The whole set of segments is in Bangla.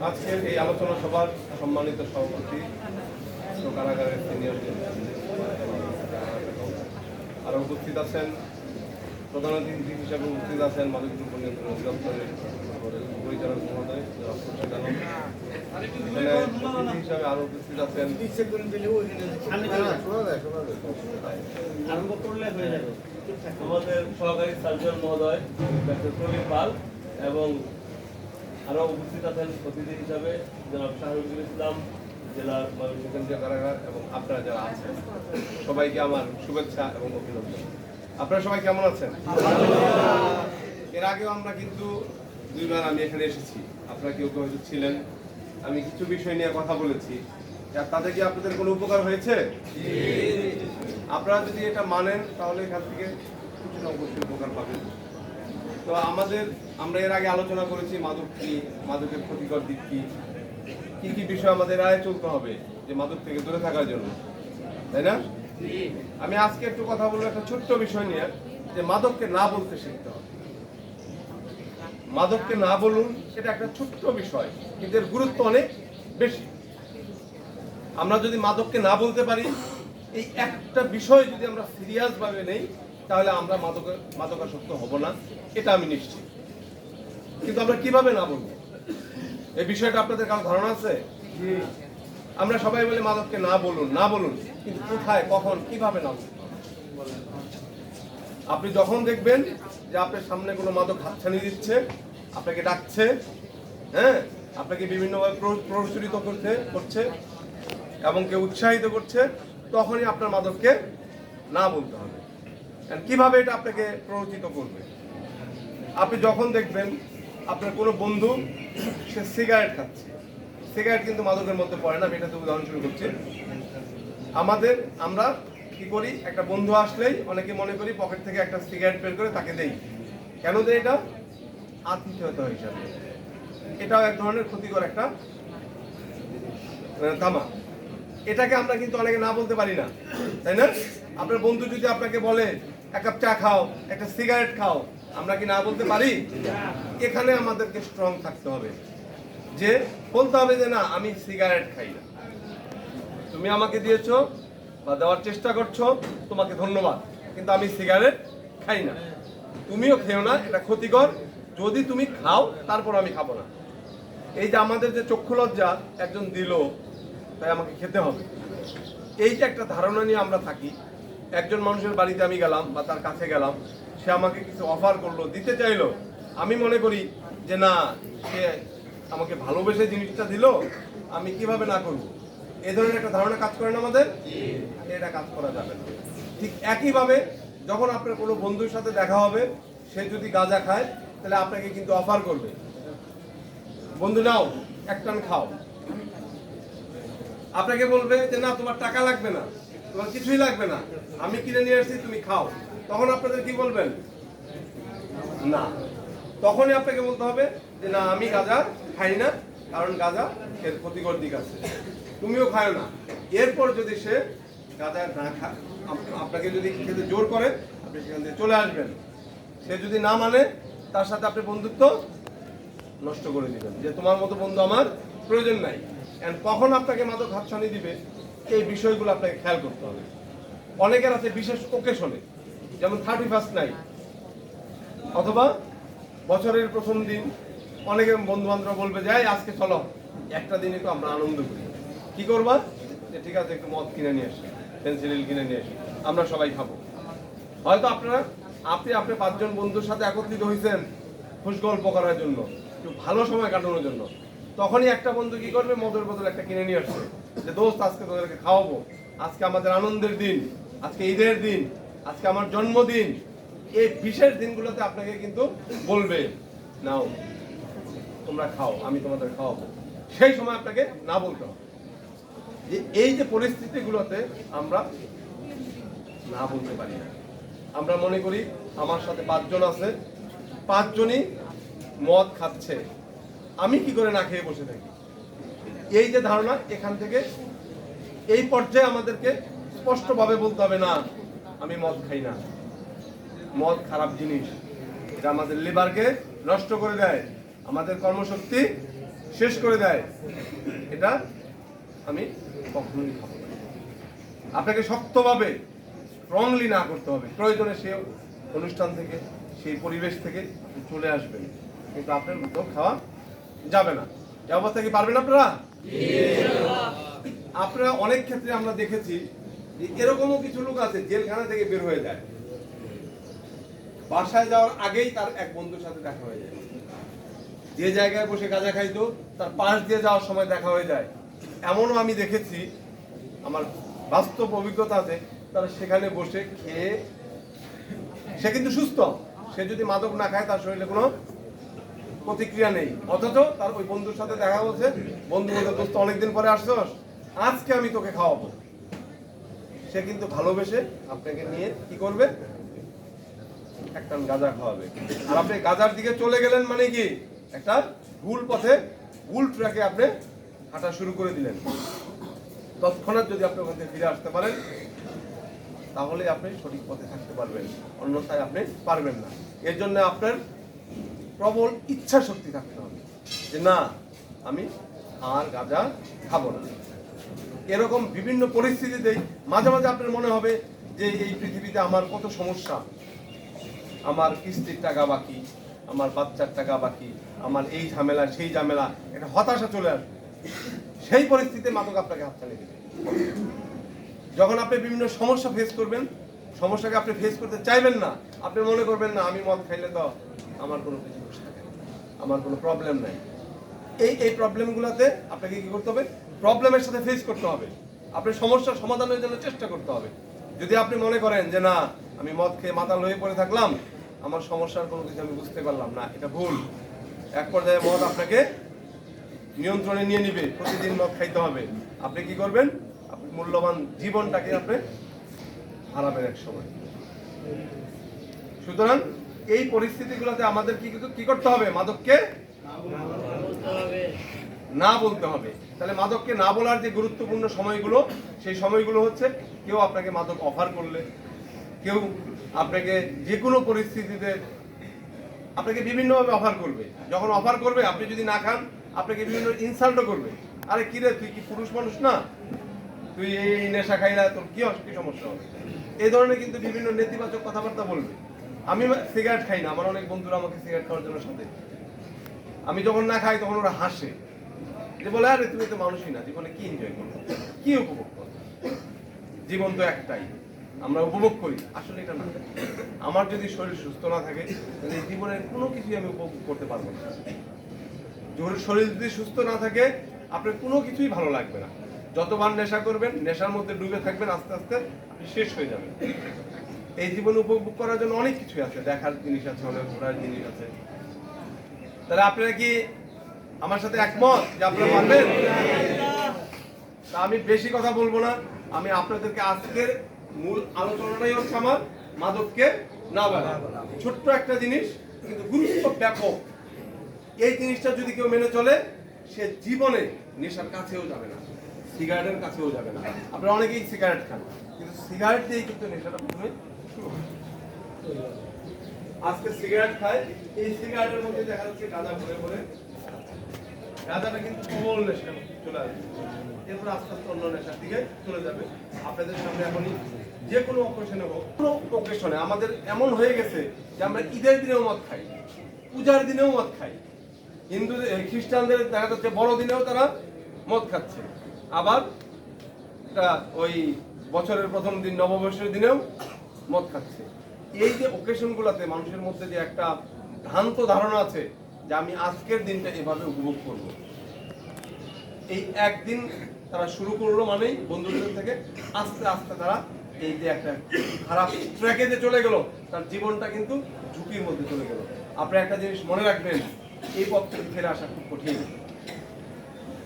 আজকের এই আলোচনা সভার সম্মানিত সভাপতি কারাগারের সিনিয়র আরো উপস্থিত আছেন, প্রধান অতিথি হিসাবে উপস্থিত আছেন মাদক দ্রব্য নিয়ন্ত্রণ অধিদপ্তরের পরিচালক মহোদয় অতিথি হিসাবে আরো উপস্থিত আছেন আমাদের সহকারী সার্জন মহোদয় ডক্টর প্রবীণ পাল এবং আরো উপস্থিত আছেন অতিথি হিসাবে জনাব শাহরুখুল ইসলাম জেলার ময়মনসিংহ কারাগার এবং আপনারা যারা আছেন সবাইকে আমার শুভেচ্ছা এবং অভিনন্দন। আপনারা সবাই কেমন আছেন? এর আগেও আমরা কিন্তু দুইবার আমি এখানে এসেছি, আপনারা কেউ কেউ হয়তো ছিলেন। আমি কিছু বিষয় নিয়ে কথা বলেছি, তাতে কি আপনাদের কোনো উপকার হয়েছে? আপনারা যদি এটা মানেন তাহলে এখান থেকে কিছু না অবশ্যই উপকার পাবেন। তো আমরা এর আগে আলোচনা করেছি মাদক কি, মাদকের ক্ষতিকর দিক কি কি বিষয় আমাদের রায় চলতে হবে যে মাদক থেকে দূরে থাকার জন্য, তাই না? আমি আজকে একটু কথা বলবো একটা ছোট্ট বিষয় নিয়ে, যে মাদককে না বলতে শিখতে হবে। মাদককে না বলুন, সেটা একটা ছোট্ট বিষয়, কিন্তু এর গুরুত্ব অনেক বেশি। আমরা যদি মাদককে না বলতে পারি, এই একটা বিষয় যদি আমরা সিরিয়াস ভাবে নেই, তাহলে আমরা মাদকাসক্ত হব না, এটা আমি নিশ্চিত। কিন্তু আমরা কিভাবে না বলবো, এই বিষয়টা আপনাদের কারো ধারণা আছে? আমরা সবাই বলে মাদককে না বলুন, কিন্তু কোথায়, কখন, কিভাবে না বলুন? আপনি যখন দেখবেন যে আপনার সামনে কোনো মাদক হাতছানি দিচ্ছে, আপনাকে ডাকছে, হ্যাঁ, আপনাকে বিভিন্নভাবে প্ররোচিত করছে এবং কেউ উৎসাহিত করছে, তখনই আপনার মাদককে না বলতে হবে। কিভাবে এটা আপনাকে প্ররোচিত করবে? আপনি যখন দেখবেন আপনার কোনো বন্ধু সে সিগারেট খাচ্ছে, সিগারেট কিন্তু মাদকের মধ্যে পড়ে না, আমি এটাতে উদাহরণ শুরু করছি। আমরা কি করি, একটা বন্ধু আসলেই অনেকে মনে করি পকেট থেকে একটা সিগারেট বের করে তাকে দেই। কেন দেয়? এটা আতিথেয়তা হিসাবে। এটাও এক ধরনের ক্ষতিকর একটা তামা। এটাকে আমরা কিন্তু অনেকে না বলতে পারি না, তাই না? আপনার বন্ধু যদি আপনাকে বলে এক কাপ চা খাও, একটা সিগারেট খাও, আমরা কি না বলতে পারি? এখানে আমাদেরকে স্ট্রং থাকতে হবে, যে বলতে হবে যে না, আমি সিগারেট খাই না, তুমি আমাকে দিয়েছো বা দেওয়ার চেষ্টা করছো, তোমাকে ধন্যবাদ, কিন্তু আমি সিগারেট খাই না, তুমিও খেও না, এটা ক্ষতিকর, যদি তুমি খাও তারপর আমি খাবো না। এই যে আমাদের যে চক্ষু লজ্জা, একজন দিল তাই আমাকে খেতে হবে, এই যে একটা ধারণা নিয়ে আমরা থাকি। একজন মানুষের বাড়িতে আমি গেলাম বা তার কাছে গেলাম, সে আমাকে কিছু অফার করলো, দিতে চাইলো, আমি মনে করি যে না, সে আমাকে ভালোবেসে জিনিসটা দিল, আমি কিভাবে না করবো, এই ধরনের একটা ধারণা কাজ করে না আমাদের, এটা কাজ করা যাবে না। ঠিক একইভাবে যখন আপনার কোনো বন্ধুর সাথে দেখা হবে, সে যদি গাঁজা খায়, তাহলে আপনাকে কিন্তু অফার করবে, বন্ধু নাও এক টান খাও, আপনাকে বলবে যে না, তোমার টাকা লাগবে না, তোমার কিছুই লাগবে না, আমি কিনে নিয়ে আসছি, তুমি খাও। তখন আপনাদের কি বলবেন? না। তখনই আপনাকে বলতে হবে যে না, আমি গাঁজা খাই না, কারণ গাঁজা এর ক্ষতিকর দিক আছে, তুমিও খাও না। এরপর যদি সে গাঁজা না খায়, আপনাকে যদি খেতে জোর করে, আপনি সেখান থেকে চলে আসবেন। সে যদি না মানে, তার সাথে আপনি বন্ধুত্ব নষ্ট করে দিবেন, যে তোমার মতো বন্ধু আমার প্রয়োজন নাই। কখন আপনাকে মাদক হাতছানি দিবে, এই বিষয়গুলো আপনাকে খেয়াল করতে হবে। অনেকের আছে বিশেষ ওকেশনে, যেমন 31st নাইট অথবা বছরের প্রথম দিন, অনেকে বন্ধু বান্ধব বলবে যে আজকে চলো একটা দিন একটু আমরা আনন্দ করি। কি করবা? যে ঠিক আছে, একটু মদ কিনে নিয়ে আসি, পেন্সিল কিনে নিয়ে আসি, আমরা সবাই খাবো। হয়তো আপনি 5জন বন্ধুর সাথে একত্রিত হয়েছেন খুশ গল্প করার জন্য, একটু ভালো সময় কাটানোর জন্য। তখনই একটা বন্ধু কি করবে, মদের বোতল একটা কিনে নিয়ে আসবে, যে দোস্ত আজকে তোদেরকে খাওয়াবো, আজকে আমাদের আনন্দের দিন, আজকে ঈদের দিন, আজকে আমার জন্মদিন। এই বিশেষ দিনগুলোতে আপনাকে কিন্তু বলবে নাও তোমরা খাও, আমি তোমাদের খাওয়াবো। সেই সময় আপনাকে না বলতে হবে। এই যে পরিস্থিতিগুলোতে আমরা না বলতে পারি না, আমরা মনে করি আমার সাথে 5জন আছে, 5জনই মদ খাচ্ছে, আমি কি করে না খেয়ে বসে থাকি। এই যে ধারণা, এখান থেকে এই পর্যায়ে আমাদেরকে স্পষ্টভাবে বলতে হবে না, আমি মদ খাই না, মদ খারাপ জিনিস, এটা আমাদের লিভারকে নষ্ট করে দেয়, আমাদের কর্মশক্তি শেষ করে দেয়। এটা আমি কখনোই খাবো না। আপনাকে শক্তভাবে স্ট্রংলি না করতে হবে। প্রয়োজনে সেই অনুষ্ঠান থেকে, সেই পরিবেশ থেকে আপনি চলে আসবেন, কিন্তু আপনার মাদক খাওয়া যাবে না। এই অবস্থা কি পারবেন আপনারা? আপনারা অনেক ক্ষেত্রে আমরা দেখেছি যে এরকমও কিছু লোক আছে জেলখানা থেকে বের হয়ে যায়, বাসায় যাওয়ার আগেই তার এক বন্ধুর সাথে দেখা হয়ে যায়। যে জায়গায় বসে গাঁজা খাইতো তার পাশ দিয়ে যাওয়ার সময় দেখা হয়ে যায়। এমনও আমি দেখেছি, আমার বাস্তব অভিজ্ঞতা আছে, তারা সেখানে বসে খেয়ে, সে কিন্তু সুস্থ, সে যদি মাদক না খায় তার শরীরে কোনো প্রতিক্রিয়া নেই, অথচ তার ওই বন্ধুর সাথে দেখা বলছে, বন্ধু বলতে দোস্ত অনেকদিন পরে আসছস, আজকে আমি তোকে খাওয়াবো। সে কিন্তু ভালোবেসে আপনাকে নিয়ে কি করবে, একটা গাঁজা খাওয়াবে। আর আপনি গাঁজার দিকে চলে গেলেন মানে কি, একটা ভুল পথে, ভুল ট্র্যাকে আপনি হাঁটা শুরু করে দিলেন। তৎক্ষণাৎ যদি আপনি ওখান থেকে ফিরে আসতে পারেন তাহলে আপনি সঠিক পথে থাকতে পারবেন, অন্যথায় আপনি পারবেন না। এর জন্য আপনার প্রবল ইচ্ছা শক্তি থাকতে হবে যে না, আমি আর গাঁজা খাবো না। এরকম বিভিন্ন পরিস্থিতিতেই মাঝে মাঝে আপনার মনে হবে যে এই পৃথিবীতে আমার কত সমস্যা, আমার কিস্তির টাকা বাকি, আমার বাচ্চার টাকা বাকি, আমার এই ঝামেলা সেই ঝামেলা, একটা হতাশা চলে আসবে। সেই পরিস্থিতিতে মাদক আপনাকে হাতছানি দেবে। যখন আপনি বিভিন্ন সমস্যা ফেস করবেন, সমস্যাকে আপনি ফেস করতে চাইবেন না, আপনি মনে করবেন না আমি মদ খাইলে তো আমার কোনো কিছু থাকে না, আমার কোনো প্রবলেম নাই। এই প্রবলেমগুলোতে আপনাকে কি করতে হবে, প্রবলেমের সাথে ফেস করতে হবে, আপনার সমস্যার সমাধানের জন্য চেষ্টা করতে হবে। যদি আপনি মনে করেন যে না আমি মদ খেয়ে মাতাল হয়ে পড়ে থাকলাম, আমার সমস্যার কোনো কিছু আমি বুঝতে পারলাম না, এটা ভুল। এক পর্যায়ে মদ আপনাকে নিয়ন্ত্রণে নিয়ে নিবে, প্রতিদিন মদ খাইতে হবে। আপনি কি করবেন, আপনি মূল্যবান জীবনটাকে আপনি হারাবেন এক সময়। সুতরাং এই পরিস্থিতিগুলোতে আমাদের কি করতে হবে, মাদককে না বলতে হবে। তাহলে মাদককে না বলার যে গুরুত্বপূর্ণ সময়গুলো, সেই সময়গুলো হচ্ছে, কেউ আপনাকে মাদক অফার করলে, কেউ আপনাকে যে কোনো পরিস্থিতিতে আপনাকে বিভিন্নভাবে অফার করবে। যখন অফার করবে আপনি যদি না খান, আপনাকে বিভিন্ন ইনসাল্টও করবে। আরে কিরে তুই কি পুরুষ মানুষ না, তুই এই নেশা খাইলা, তোর কি সমস্যা হবে, এই ধরনের কিন্তু বিভিন্ন নেতিবাচক কথাবার্তা বলবে। আমি সিগারেট খাই না, আমার অনেক বন্ধুরা আমাকে সিগারেট খাওয়ার জন্য সাথে, আমি যখন না খাই তখন ওরা হাসে, যে বলে আরে তুমি তো মানুষই না, জীবনে কি এনজয় করো, কি উপভোগ করো, জীবন তো একটাই, আমরা উপভোগ করি। আসলে এটা না, আমার যদি শরীর সুস্থ না থাকে তাহলে জীবনের কোনো কিছুই আমি উপভোগ করতে পারবো না। শরীর যদি সুস্থ না থাকে আপনার কোনো কিছুই ভালো লাগবে না। যতবার নেশা করবেন, নেশার মধ্যে ডুবে থাকবেন, আস্তে আস্তে আপনি শেষ হয়ে যাবেন। এই জীবন উপভোগ করার জন্য অনেক কিছু আছে, দেখার জিনিস আছে, অনেক ঘোরার জিনিস আছে। তাহলে আপনারা কি আমার সাথে একমত যে আপনারা পারবেন? তা আমি বেশি কথা বলবো না, আমি আপনাদেরকে আজকের মূল আলোচনাটাই হচ্ছে আমার মাদককে না বলা। ছোট্ট একটা জিনিস কিন্তু গুরুত্ব ব্যাপক। এই জিনিসটা যদি কেউ মেনে চলে, সে জীবনে নেশার কাছেও যাবে না, সিগারেটের কাছেও যাবে না। আপনারা অনেকেই সিগারেট খান, কিন্তু সিগারেট দিয়েই কিন্তু নেশাটা প্রথমে শুরু হয়। আজকে সিগারেট খায়, এই সিগারেটের মধ্যে দেখা যাচ্ছে গাঁজা ভরে ভরে, গাঁজাটা কিন্তু প্রবল নেশা চলে আসবে। এরপর আস্তে আস্তে অন্য নেশার দিকে চলে যাবে। আপনাদের সামনে এখনই যে কোনো অকেশনে হোক, কোনো অকেশনে আমাদের এমন হয়ে গেছে যে আমরা ঈদের দিনেও মদ খাই, পূজার দিনেও মদ খাই। হিন্দু খ্রিস্টানদের দেখা যাচ্ছে বড়দিনেও তারা মদ খাচ্ছে, আবার ওই বছরের প্রথম দিন নববর্ষের দিনেও মদ খাচ্ছে। এই যে অকেশনগুলোতে মানুষের মধ্যে যে একটা ভ্রান্ত ধারণা আছে যে আমি আজকের দিনটা এভাবে উপভোগ করব, এই একদিন তারা শুরু করলো মানেই বন্ধুদের থেকে আস্তে আস্তে তারা এই যে একটা খারাপ ট্র্যাকে যে চলে গেল, তার জীবনটা কিন্তু ঝুঁকির মধ্যে চলে গেল। আপনি একটা জিনিস মনে রাখবেন, এই পথ থেকে ফিরে আসা খুব কঠিন।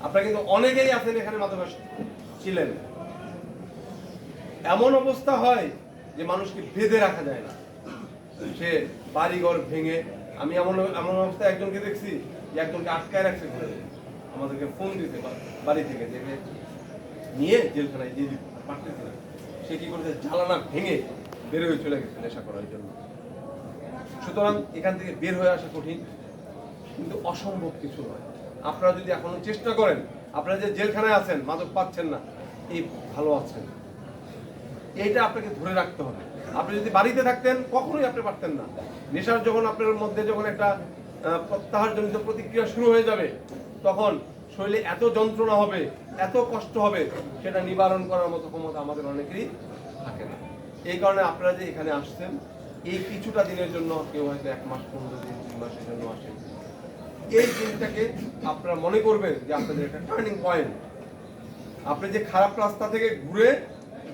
আপনারা কিন্তু অনেকেই আছেন এখানে মাদকাসক্ত ছিলেন, এমন অবস্থা হয় যে মানুষকে বেঁধে রাখা যায় না, সে বাড়িঘর ভেঙে, আমি এমন অবস্থায় একজনকে দেখছি যে একজনকে আটকায় রাখছে ঘরে, আমাদেরকে ফোন দিতে বাড়ি থেকে যে নিয়ে জেলখানায় দিয়ে দিতে পারতেছে না, সে কি করেছে জানালা ভেঙে বের হয়ে চলে গেছে নেশা করার জন্য। সুতরাং এখান থেকে বের হয়ে আসা কঠিন, কিন্তু অসম্ভব কিছু নয়। আপনারা যদি এখনো চেষ্টা করেন, আপনারা যে জেলখানায় আছেন, মাদক পাচ্ছেন না, এই ভালো আছেন, এইটা আপনাকে ধরে রাখতে হবে। আপনি যদি বাড়িতে থাকতেন কখনোই আপনি পারতেন না। নেশার যখন আপনার মধ্যে যখন একটা প্রত্যাহারজনিত প্রতিক্রিয়া শুরু হয়ে যাবে, তখন শরীরে এত যন্ত্রণা হবে, এত কষ্ট হবে, সেটা নিবারণ করার মতো ক্ষমতা আমাদের অনেকেরই থাকে না। এই কারণে আপনারা যে এখানে আসছেন, এই কিছুটা দিনের জন্য, কেউ হয়তো 1 মাস 15 দিন 2 মাসের জন্য আসেন, এই দিনটাকে আপনারা মনে করবেন যে আপনাদের একটা টার্নিং পয়েন্ট। আপনি যে খারাপ রাস্তা থেকে ঘুরে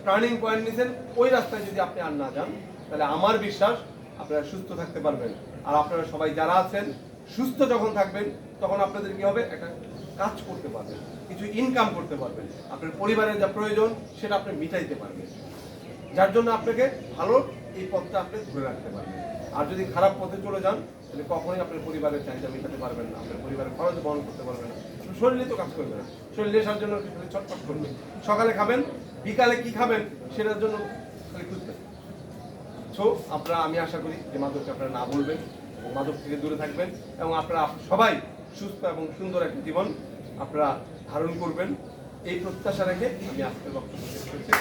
টার্নিং পয়েন্ট নিয়েছেন, ওই রাস্তায় যদি আপনি আর না যান, তাহলে আমার বিশ্বাস আপনারা সুস্থ থাকতে পারবেন। আর আপনারা সবাই যারা আছেন সুস্থ যখন থাকবেন, তখন আপনাদের কি হবে, একটা কাজ করতে পারবেন, কিছু ইনকাম করতে পারবেন, আপনার পরিবারের যা প্রয়োজন সেটা আপনি মিটাইতে পারবেন, যার জন্য আপনাকে ভালো এই পথটা আপনি ধরে রাখতে পারবেন। আর যদি খারাপ পথে চলে যান, তাহলে কখনোই আপনার পরিবারের চাহিদা মেটাতে পারবেন না, আপনার পরিবারের খরচ বহন করতে পারবেন না, শরীরে তো কাজ করবে না, শরীর নেশার জন্য ছটফট করবে। সকালে খাবেন, বিকালে কি খাবেন সেটার জন্য খালি খুঁজবেন। সো আপনারা, আমি আশা করি যে মাদককে আপনারা না বলবেন, মাদক থেকে দূরে থাকবেন, এবং আপনারা সবাই সুস্থ এবং সুন্দর একটা জীবন আপনারা ধারণ করবেন, এই প্রত্যাশা রেখে আমি আজকের বক্তব্য শেষ করছি।